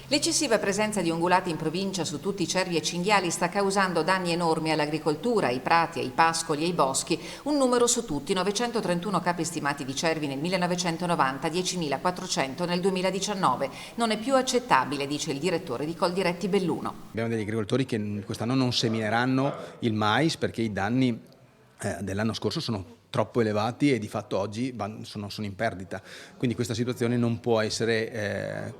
L'eccessiva presenza di ungulati in provincia su tutti i cervi e cinghiali sta causando danni enormi all'agricoltura, ai prati, ai pascoli e ai boschi. Un numero su tutti, 931 capi stimati di cervi nel 1990, 10.400 nel 2019. Non è più accettabile, dice il direttore di Coldiretti Belluno. Abbiamo degli agricoltori che quest'anno non semineranno il mais perché i danni dell'anno scorso sono troppo elevati e di fatto oggi sono in perdita, quindi questa situazione non può essere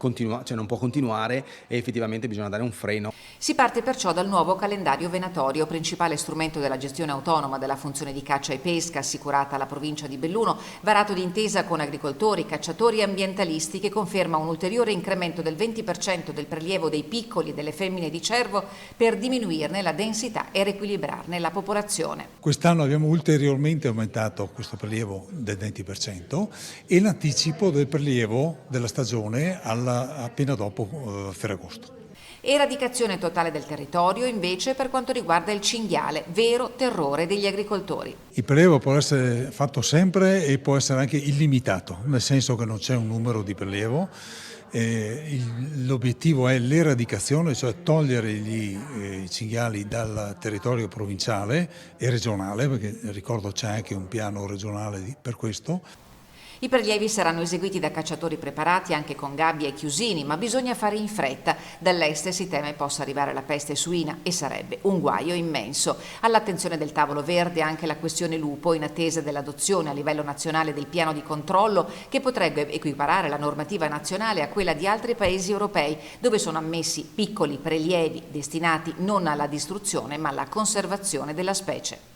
non può continuare e effettivamente bisogna dare un freno. Si parte perciò dal nuovo calendario venatorio, principale strumento della gestione autonoma della funzione di caccia e pesca assicurata alla provincia di Belluno, varato d'intesa con agricoltori, cacciatori e ambientalisti, che conferma un ulteriore incremento del 20% del prelievo dei piccoli e delle femmine di cervo per diminuirne la densità e riequilibrarne la popolazione. Quest'anno abbiamo ulteriormente aumentato questo prelievo del 20% e l'anticipo del prelievo della stagione appena dopo Ferragosto. Eradicazione totale del territorio invece per quanto riguarda il cinghiale, vero terrore degli agricoltori. Il prelievo può essere fatto sempre e può essere anche illimitato, nel senso che non c'è un numero di prelievo. L'obiettivo è l'eradicazione, cioè togliere i cinghiali dal territorio provinciale e regionale, perché ricordo c'è anche un piano regionale per questo. I prelievi saranno eseguiti da cacciatori preparati anche con gabbie e chiusini, ma bisogna fare in fretta. Dall'est si teme possa arrivare la peste suina e sarebbe un guaio immenso. All'attenzione del tavolo verde anche la questione lupo, in attesa dell'adozione a livello nazionale del piano di controllo che potrebbe equiparare la normativa nazionale a quella di altri paesi europei, dove sono ammessi piccoli prelievi destinati non alla distruzione ma alla conservazione della specie.